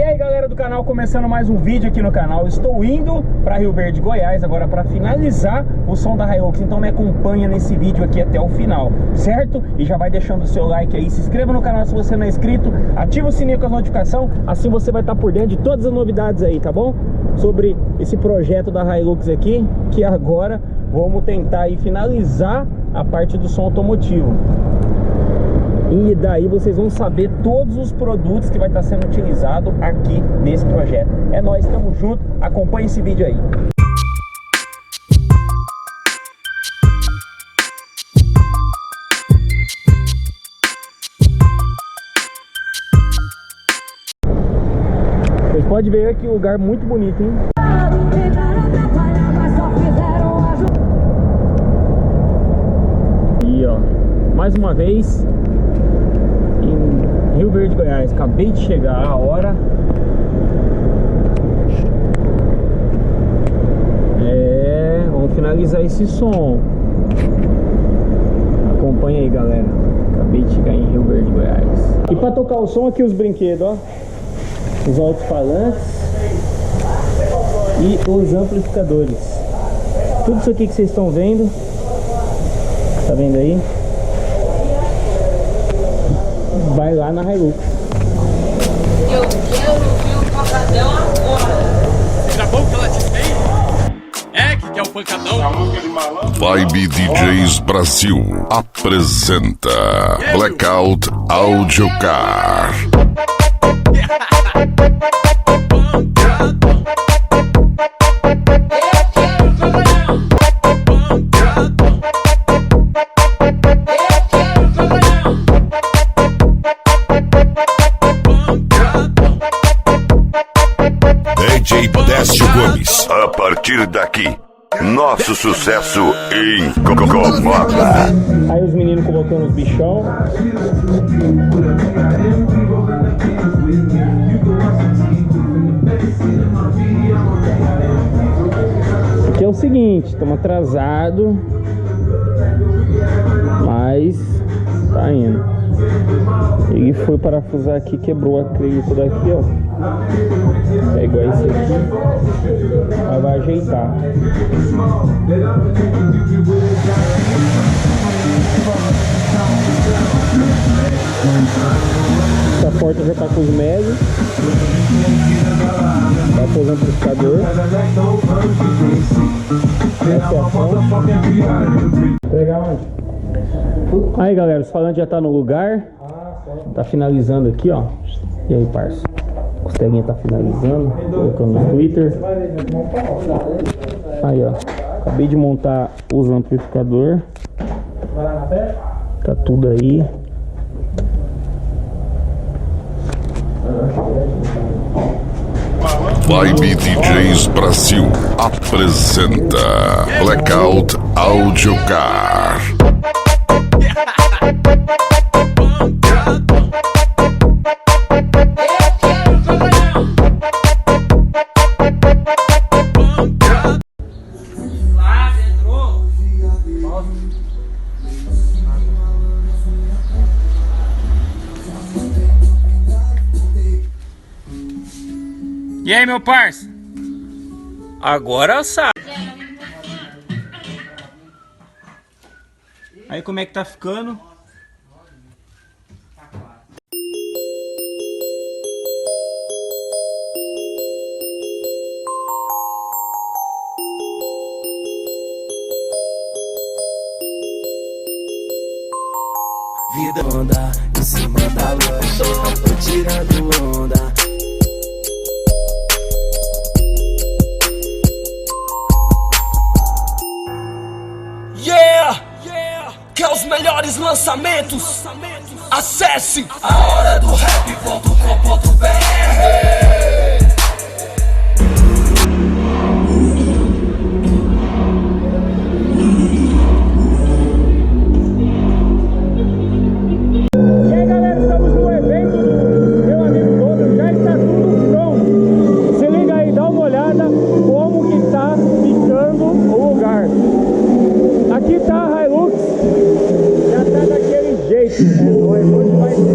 E aí galera do canal, começando mais um vídeo aqui no canal. Estou indo para Rio Verde, Goiás, agora para finalizar o som da Hilux. Então me acompanha nesse vídeo aqui até o final, certo? E já vai deixando o seu like aí, se inscreva no canal se você não é inscrito, ativa o sininho com as notificações, assim você vai estar por dentro de todas as novidades aí, tá bom? Sobre esse projeto da Hilux aqui, que agora vamos tentar aí finalizar a parte do som automotivo. E daí vocês vão saber todos os produtos que vai estar sendo utilizado aqui nesse projeto. É nóis, tamo junto, acompanhe esse vídeo aí. Vocês podem ver que o lugar é muito bonito, hein? E ó, mais uma vez em Rio Verde, Goiás. Acabei de chegar a hora. Vamos finalizar esse som. Acompanha aí, galera. Acabei de chegar em Rio Verde, Goiás. E para tocar o som aqui, os brinquedos, ó. Os alto-falantes e os amplificadores. Tudo isso aqui que vocês estão vendo. Tá vendo aí? Vai lá na Hilux. Eu quero ver o pancadão agora. Será bom que ela te fez? Que é o pancadão? Vibe DJs Brasil apresenta Blackout Audio Car. DJ Décio Gomes. A partir daqui, nosso sucesso incomoda. Aí os meninos colocando os bichão. Aqui é o seguinte, estamos atrasados, mas tá indo. Ele foi parafusar aqui, quebrou o acrílico daqui, ó. É igual esse aqui, mas vai ajeitar. Essa porta já tá com os médios. Vai pôr o amplificador. Essa é a fonte. Pegar onde? Aí galera, os falantes já tá no lugar. Tá finalizando aqui, ó. E aí, parça? Costeguinha tá finalizando, colocando no Twitter. Aí, ó. Acabei de montar os amplificador. Tá tudo aí. Vibe DJs Brasil apresenta Blackout Audio Car. E aí, meu parça? Agora sabe. Aí como é que tá ficando? Vida onda em cima da lancha, tô tirando onda. Quer os melhores lançamentos? Acesse ahoradorap.com.br. E aí galera, estamos no evento do meu amigo Douglas, já está tudo pronto. Se liga aí, dá uma olhada como que tá ficando o lugar. Aqui tá a Hilux, já tá daquele jeito, é nóis, hoje vai ser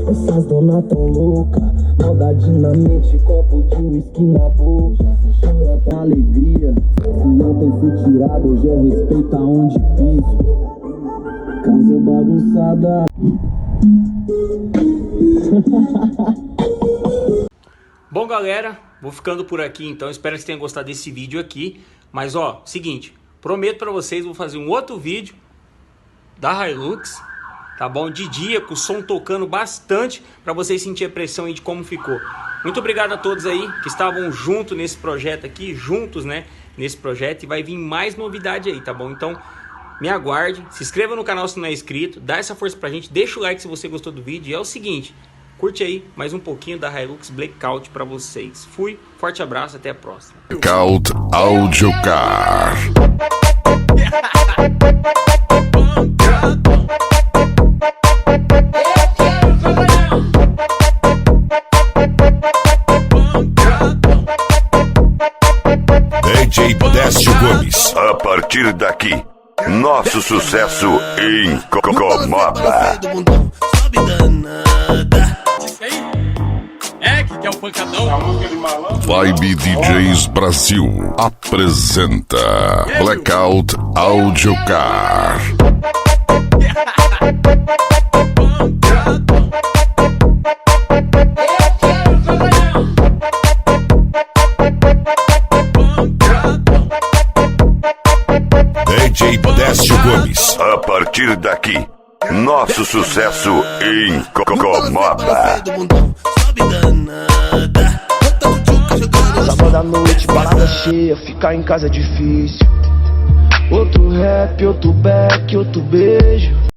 Essas donas tão louca, maldade na mente, copo de uísque na boca. Chora da alegria, se ontem fui tirado, hoje é respeito aonde piso. Casa bagunçada. Bom, galera, vou ficando por aqui então. Espero que vocês tenham gostado desse vídeo aqui. Mas ó, seguinte, prometo pra vocês, vou fazer um outro vídeo da Hilux, tá bom? De dia, com o som tocando bastante, pra vocês sentirem a pressão aí de como ficou. Muito obrigado a todos aí que estavam juntos nesse projeto aqui, juntos, né, nesse projeto. E vai vir mais novidade aí, tá bom? Então, me aguarde, se inscreva no canal se não é inscrito, dá essa força pra gente, deixa o like se você gostou do vídeo. E é o seguinte, curte aí mais um pouquinho da Hilux Blackout pra vocês. Fui, forte abraço, até a próxima. Blackout Audio Car. DJ Décio Gomes. A partir daqui, nosso sucesso incomoda. Isso aí é que é o pancadão. Vibe DJs Brasil apresenta Blackout Audio Car. DJ Décio Gomes. A partir daqui, nosso sucesso incomoda. Sábado à noite, balada cheia, ficar em casa é difícil. Outro rap, outro back, outro beijo.